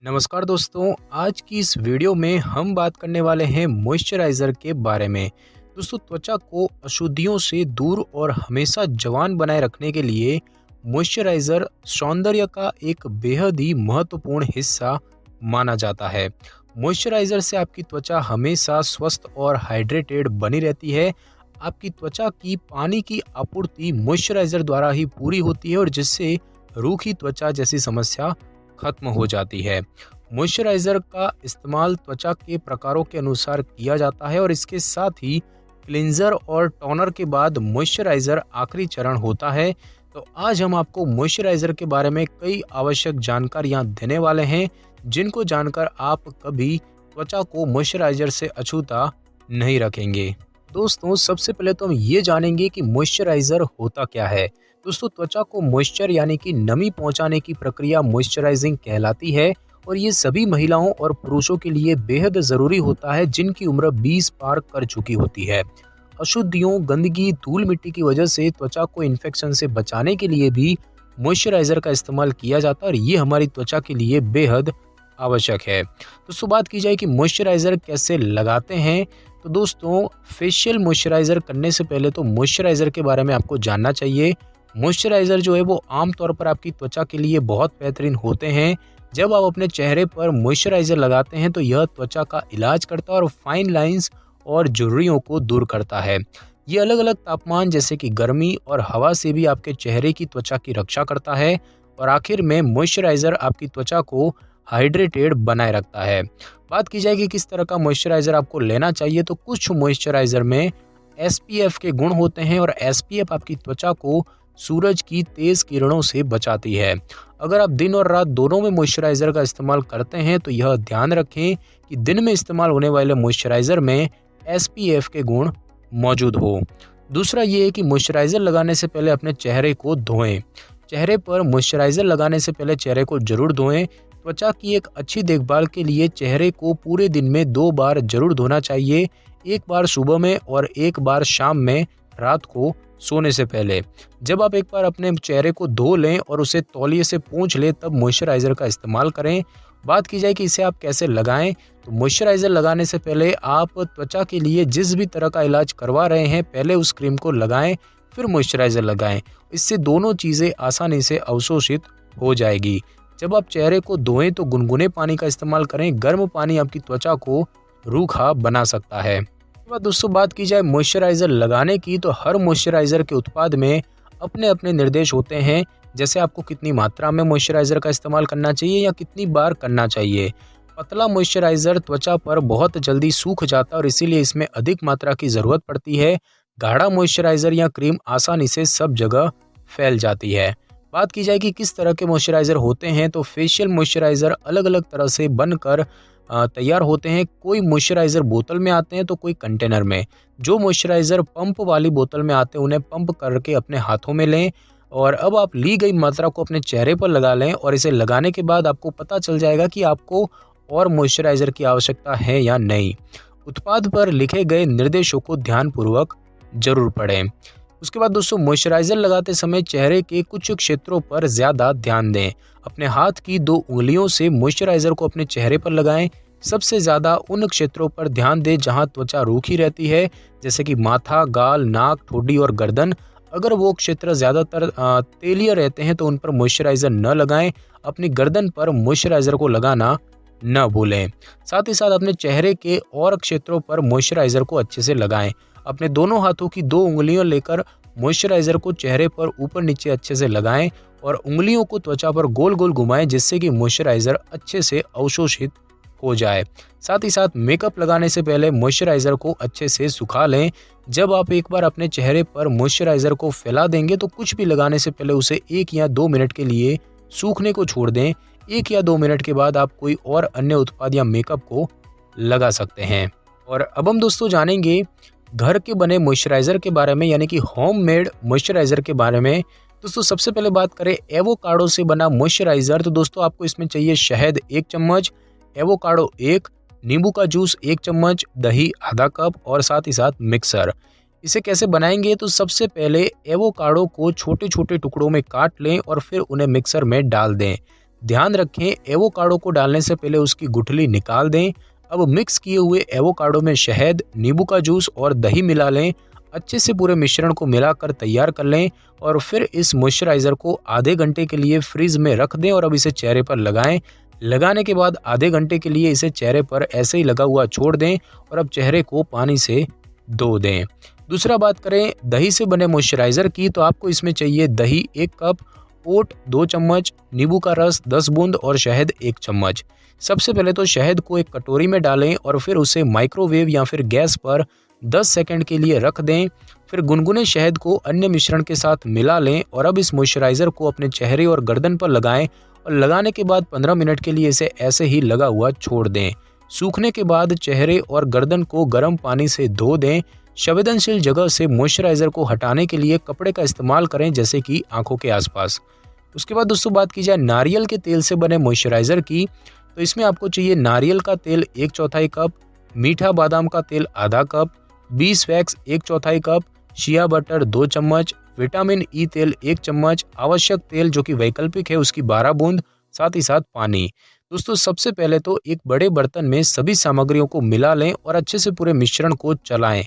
नमस्कार दोस्तों, आज की इस वीडियो में हम बात करने वाले हैं मॉइस्चराइज़र के बारे में। दोस्तों, त्वचा को अशुद्धियों से दूर और हमेशा जवान बनाए रखने के लिए मॉइस्चराइज़र सौंदर्य का एक बेहद ही महत्वपूर्ण हिस्सा माना जाता है। मॉइस्चराइज़र से आपकी त्वचा हमेशा स्वस्थ और हाइड्रेटेड बनी रहती है। आपकी त्वचा की पानी की आपूर्ति मॉइस्चराइज़र द्वारा ही पूरी होती है और जिससे रूखी त्वचा जैसी समस्या खत्म हो जाती है। मॉइस्चराइज़र का इस्तेमाल त्वचा के प्रकारों के अनुसार किया जाता है और इसके साथ ही क्लींजर और टोनर के बाद मॉइस्चराइज़र आखिरी चरण होता है। तो आज हम आपको मॉइस्चराइज़र के बारे में कई आवश्यक जानकारियां देने वाले हैं, जिनको जानकर आप कभी त्वचा को मॉइस्चराइज़र से अछूता नहीं रखेंगे। दोस्तों, सबसे पहले तो हम ये जानेंगे कि मॉइस्चराइज़र होता क्या है। दोस्तों, त्वचा को मॉइस्चर यानी कि नमी पहुंचाने की प्रक्रिया मॉइस्चराइजिंग कहलाती है और ये सभी महिलाओं और पुरुषों के लिए बेहद ज़रूरी होता है जिनकी उम्र 20 पार कर चुकी होती है। अशुद्धियों, गंदगी, धूल मिट्टी की वजह से त्वचा को इन्फेक्शन से बचाने के लिए भी मॉइस्चराइज़र का इस्तेमाल किया जाता है और ये हमारी त्वचा के लिए बेहद आवश्यक है। दोस्तों, बात की जाए कि मॉइस्चराइज़र कैसे लगाते हैं, तो दोस्तों फेशियल मॉइस्चराइज़र करने से पहले तो मॉइस्चराइज़र के बारे में आपको जानना चाहिए। मॉइस्चराइज़र जो है वो आमतौर पर आपकी त्वचा के लिए बहुत बेहतरीन होते हैं। जब आप अपने चेहरे पर मॉइस्चराइज़र लगाते हैं तो यह त्वचा का इलाज करता है और फाइन लाइंस और झुर्रियों को दूर करता है। ये अलग अलग तापमान जैसे कि गर्मी और हवा से भी आपके चेहरे की त्वचा की रक्षा करता है और आखिर में मॉइस्चराइज़र आपकी त्वचा को हाइड्रेटेड बनाए रखता है। बात की जाए कि किस तरह का मॉइस्चराइज़र आपको लेना चाहिए, तो कुछ मॉइस्चराइज़र में एसपीएफ के गुण होते हैं और एसपीएफ आपकी त्वचा को सूरज की तेज किरणों से बचाती है। अगर आप दिन और रात दोनों में मॉइस्चराइज़र का इस्तेमाल करते हैं तो यह ध्यान रखें कि दिन में इस्तेमाल होने वाले मॉइस्चराइज़र में एसपीएफ के गुण मौजूद हो। दूसरा ये है कि मॉइस्चराइज़र लगाने से पहले अपने चेहरे को धोएं। चेहरे पर मॉइस्चराइज़र लगाने से पहले चेहरे को जरूर धोएं। त्वचा की एक अच्छी देखभाल के लिए चेहरे को पूरे दिन में 2 बार जरूर धोना चाहिए, एक बार सुबह में और एक बार शाम में रात को सोने से पहले। जब आप एक बार अपने चेहरे को धो लें और उसे तौलिए से पोंछ लें तब मॉइस्चराइज़र का इस्तेमाल करें। बात की जाए कि इसे आप कैसे लगाएं, तो मॉइस्चराइज़र लगाने से पहले आप त्वचा के लिए जिस भी तरह का इलाज करवा रहे हैं पहले उस क्रीम को लगाएं, फिर मॉइस्चराइज़र लगाएं। इससे दोनों चीज़ें आसानी से अवशोषित हो जाएगी। जब आप चेहरे को धोएं तो गुनगुने पानी का इस्तेमाल करें। गर्म पानी आपकी त्वचा को रूखा बना सकता है। दोस्तों, बात की जाए मॉइस्चराइज़र लगाने की, तो हर मॉइस्चराइज़र के उत्पाद में अपने अपने निर्देश होते हैं, जैसे आपको कितनी मात्रा में मॉइस्चराइज़र का इस्तेमाल करना चाहिए या कितनी बार करना चाहिए। पतला मॉइस्चराइज़र त्वचा पर बहुत जल्दी सूख जाता है और इसीलिए इसमें अधिक मात्रा की ज़रूरत पड़ती है। गाढ़ा मॉइस्चराइज़र या क्रीम आसानी से सब जगह फैल जाती है। बात की जाए कि किस तरह के मॉइस्चराइज़र होते हैं, तो फेशियल मॉइस्चराइज़र अलग अलग तरह से बनकर तैयार होते हैं। कोई मॉइस्चराइज़र बोतल में आते हैं तो कोई कंटेनर में। जो मॉइस्चराइज़र पंप वाली बोतल में आते हैं उन्हें पंप करके अपने हाथों में लें और अब आप ली गई मात्रा को अपने चेहरे पर लगा लें और इसे लगाने के बाद आपको पता चल जाएगा कि आपको और मॉइस्चराइज़र की आवश्यकता है या नहीं। उत्पाद पर लिखे गए निर्देशों को ध्यानपूर्वक जरूर पढ़ें। उसके बाद दोस्तों, मॉइस्चराइज़र लगाते समय चेहरे के कुछ क्षेत्रों पर ज़्यादा ध्यान दें। अपने हाथ की 2 उंगलियों से मॉइस्चराइज़र को अपने चेहरे पर लगाएं। सबसे ज़्यादा उन क्षेत्रों पर ध्यान दें जहां त्वचा रूखी रहती है, जैसे कि माथा, गाल, नाक, ठोड़ी और गर्दन। अगर वो क्षेत्र ज़्यादातर तेलीय रहते हैं तो उन पर मॉइस्चराइज़र न लगाएं। अपनी गर्दन पर मॉइस्चराइज़र को लगाना न भूलें। साथ ही साथ अपने चेहरे के और क्षेत्रों पर मॉइस्चराइज़र को अच्छे से लगाएं। अपने दोनों हाथों की 2 उंगलियों लेकर मॉइस्चराइज़र को चेहरे पर ऊपर नीचे अच्छे से लगाएं और उंगलियों को त्वचा पर गोल गोल घुमाएं, जिससे कि मॉइस्चराइज़र अच्छे से अवशोषित हो जाए। साथ ही साथ मेकअप लगाने से पहले मॉइस्चराइज़र को अच्छे से सुखा लें। जब आप एक बार अपने चेहरे पर मॉइस्चराइज़र को फैला देंगे तो कुछ भी लगाने से पहले उसे 1 या 2 मिनट के लिए सूखने को छोड़ दें। 1 या 2 मिनट के बाद आप कोई और अन्य उत्पाद या मेकअप को लगा सकते हैं। और अब हम दोस्तों जानेंगे घर के बने मॉइस्चराइज़र के बारे में, यानी कि होममेड मॉइस्चराइज़र के बारे में। दोस्तों, सबसे पहले बात करें एवोकाडो से बना मॉइस्चराइज़र, तो दोस्तों आपको इसमें चाहिए शहद 1 चम्मच, एवोकाडो 1, नींबू का जूस 1 चम्मच, दही आधा कप और साथ ही साथ मिक्सर। इसे कैसे बनाएंगे, तो सबसे पहले एवोकाडो को छोटे छोटे टुकड़ों में काट लें और फिर उन्हें मिक्सर में डाल दें। ध्यान रखें, एवोकाडो को डालने से पहले उसकी गुठली निकाल दें। अब मिक्स किए हुए एवोकाडो में शहद, नींबू का जूस और दही मिला लें। अच्छे से पूरे मिश्रण को मिलाकर तैयार कर लें और फिर इस मॉइस्चराइज़र को आधे घंटे के लिए फ्रीज में रख दें और अब इसे चेहरे पर लगाएं। लगाने के बाद आधे घंटे के लिए इसे चेहरे पर ऐसे ही लगा हुआ छोड़ दें और अब चेहरे को पानी से धो दें। दूसरा बात करें दही से बने मॉइस्चराइज़र की, तो आपको इसमें चाहिए दही 1 कप, ओट 2 चम्मच, नींबू का रस 10 बूंद और शहद 1 चम्मच। सबसे पहले तो शहद को एक कटोरी में डालें और फिर उसे माइक्रोवेव या फिर गैस पर 10 सेकंड के लिए रख दें। फिर गुनगुने शहद को अन्य मिश्रण के साथ मिला लें और अब इस मॉइस्चराइज़र को अपने चेहरे और गर्दन पर लगाएं और लगाने के बाद 15 मिनट के लिए इसे ऐसे ही लगा हुआ छोड़ दें। सूखने के बाद चेहरे और गर्दन को गर्म पानी से धो दें। संवेदनशील जगह से मॉइस्चराइज़र को हटाने के लिए कपड़े का इस्तेमाल करें, जैसे कि आंखों के आसपास। उसके बाद दोस्तों बात की जाए नारियल के तेल से बने मॉइस्चराइज़र की, तो इसमें आपको चाहिए नारियल का तेल 1/4 कप, मीठा बादाम का तेल आधा कप, बीस वैक्स 1/4 कप, शिया बटर 2 चम्मच, विटामिन ई तेल 1 चम्मच, आवश्यक तेल जो कि वैकल्पिक है उसकी 12 बूंद, साथ ही साथ पानी। दोस्तों सबसे पहले तो एक बड़े बर्तन में सभी सामग्रियों को मिला लें और अच्छे से पूरे मिश्रण को चलाएं।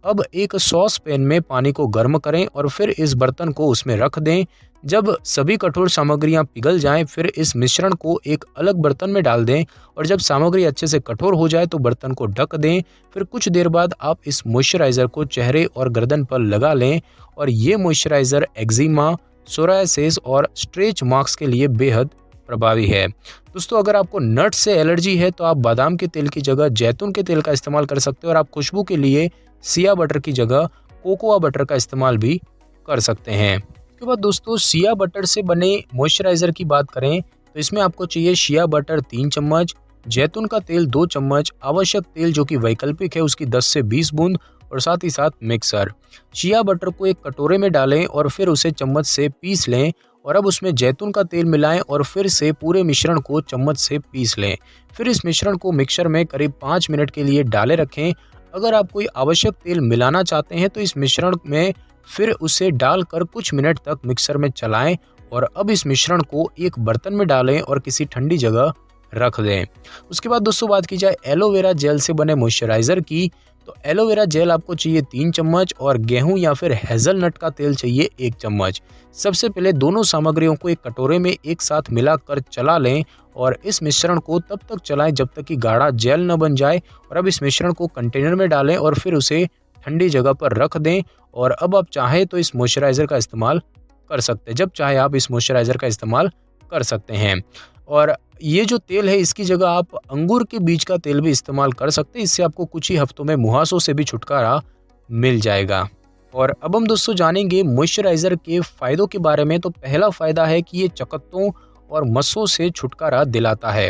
अब एक सॉस पैन में पानी को गर्म करें और फिर इस बर्तन को उसमें रख दें। जब सभी कठोर सामग्रियां पिघल जाएं, फिर इस मिश्रण को एक अलग बर्तन में डाल दें और जब सामग्री अच्छे से कठोर हो जाए तो बर्तन को ढक दें। फिर कुछ देर बाद आप इस मॉइस्चराइज़र को चेहरे और गर्दन पर लगा लें और ये मॉइस्चराइज़र एक्जिमा, सोरायसिस और स्ट्रेच मार्क्स के लिए बेहद प्रभावी है। दोस्तों अगर आपको नट्स से एलर्जी है तो आप बादाम के तेल की जगह जैतून के तेल का इस्तेमाल कर सकते हो और आप खुशबू के लिए सिया बटर की जगह कोकोआ बटर का इस्तेमाल भी कर सकते हैं। उसके बाद दोस्तों सिया बटर से बने मॉइस्चराइज़र की बात करें तो इसमें आपको चाहिए शिया बटर 3 चम्मच, जैतून का तेल 2 चम्मच, आवश्यक तेल जो कि वैकल्पिक है उसकी 10 से 20 बूंद और साथ ही साथ मिक्सर। शिया बटर को एक कटोरे में डालें और फिर उसे चम्मच से पीस लें और अब उसमें जैतून का तेल मिलाएं और फिर से पूरे मिश्रण को चम्मच से पीस लें। फिर इस मिश्रण को मिक्सर में करीब 5 मिनट के लिए डाले रखें। अगर आप कोई आवश्यक तेल मिलाना चाहते हैं तो इस मिश्रण में फिर उसे डालकर कुछ मिनट तक मिक्सर में चलाएं और अब इस मिश्रण को एक बर्तन में डालें और किसी ठंडी जगह रख दें। उसके बाद दोस्तों बात की जाए एलोवेरा जेल से बने मॉइस्चराइज़र की, तो एलोवेरा जेल आपको चाहिए 3 चम्मच और गेहूं या फिर हेज़लनट का तेल चाहिए 1 चम्मच। सबसे पहले दोनों सामग्रियों को एक कटोरे में एक साथ मिलाकर चला लें और इस मिश्रण को तब तक चलाएं जब तक कि गाढ़ा जेल न बन जाए और अब इस मिश्रण को कंटेनर में डालें और फिर उसे ठंडी जगह पर रख दें और अब आप चाहें तो इस मॉइस्चराइज़र का इस्तेमाल कर सकते हैं। जब चाहे आप इस मॉइस्चराइज़र का इस्तेमाल कर सकते हैं और ये जो तेल है इसकी जगह आप अंगूर के बीज का तेल भी इस्तेमाल कर सकते हैं। इससे आपको कुछ ही हफ्तों में मुहासों से भी छुटकारा मिल जाएगा। और अब हम दोस्तों जानेंगे मॉइस्चराइज़र के फ़ायदों के बारे में। तो पहला फ़ायदा है कि ये चकत्तों और मस्सों से छुटकारा दिलाता है।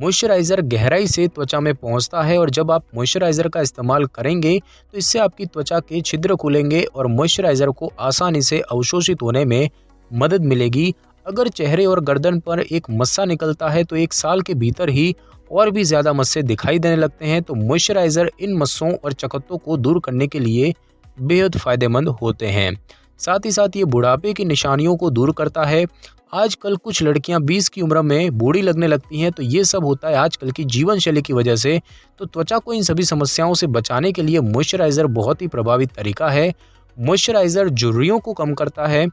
मॉइस्चराइज़र गहराई से त्वचा में पहुंचता है और जब आप मॉइस्चराइज़र का इस्तेमाल करेंगे तो इससे आपकी त्वचा के छिद्र खुलेंगे और मॉइस्चराइज़र को आसानी से अवशोषित होने में मदद मिलेगी। अगर चेहरे और गर्दन पर एक मस्सा निकलता है तो 1 साल के भीतर ही और भी ज़्यादा मस्से दिखाई देने लगते हैं। तो मॉइस्चराइज़र इन मस्सों और चकत्तों को दूर करने के लिए बेहद फ़ायदेमंद होते हैं। साथ ही साथ ये बुढ़ापे की निशानियों को दूर करता है। आजकल कुछ लड़कियां 20 की उम्र में बूढ़ी लगने लगती हैं, तो ये सब होता है आजकल की जीवन शैली की वजह से। तो त्वचा को इन सभी समस्याओं से बचाने के लिए मॉइस्चराइज़र बहुत ही प्रभावी तरीका है। मॉइस्चराइज़र झुर्रियों को कम करता है।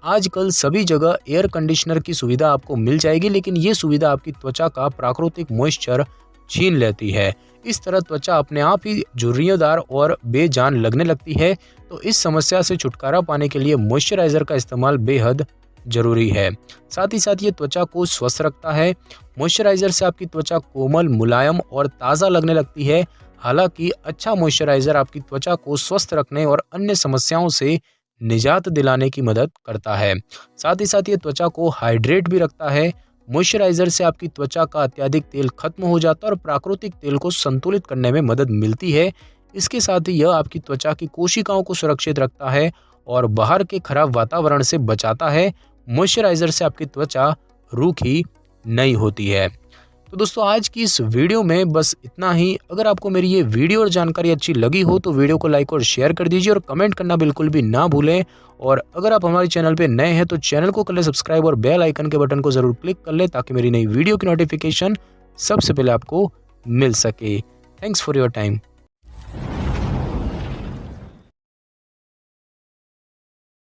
आजकल सभी जगह एयर कंडीशनर की सुविधा आपको मिल जाएगी, लेकिन ये सुविधा आपकी त्वचा का प्राकृतिक मॉइस्चर छीन लेती है। इस तरह त्वचा अपने आप ही झुर्रियोंदार और बेजान लगने लगती है। तो इस समस्या से छुटकारा पाने के लिए मॉइस्चराइज़र का इस्तेमाल बेहद जरूरी है। साथ ही साथ ये त्वचा को स्वस्थ रखता है। मॉइस्चराइज़र से आपकी त्वचा कोमल, मुलायम और ताज़ा लगने लगती है। हालांकि अच्छा मॉइस्चराइज़र आपकी त्वचा को स्वस्थ रखने और अन्य समस्याओं से निजात दिलाने की मदद करता है। साथ ही साथ ये त्वचा को हाइड्रेट भी रखता है। मॉइस्चराइज़र से आपकी त्वचा का अत्यधिक तेल खत्म हो जाता है और प्राकृतिक तेल को संतुलित करने में मदद मिलती है। इसके साथ ही यह आपकी त्वचा की कोशिकाओं को सुरक्षित रखता है और बाहर के खराब वातावरण से बचाता है। मॉइस्चराइज़र से आपकी त्वचा रूखी नहीं होती है। तो दोस्तों आज की इस वीडियो में बस इतना ही। अगर आपको मेरी ये वीडियो और जानकारी अच्छी लगी हो तो वीडियो को लाइक और शेयर कर दीजिए और कमेंट करना बिल्कुल भी ना भूलें। और अगर आप हमारे चैनल पे नए हैं तो चैनल को कर ले सब्सक्राइब और बेल आइकन के बटन को ज़रूर क्लिक कर ले ताकि मेरी नई वीडियो की नोटिफिकेशन सबसे पहले आपको मिल सके। Thanks for your time.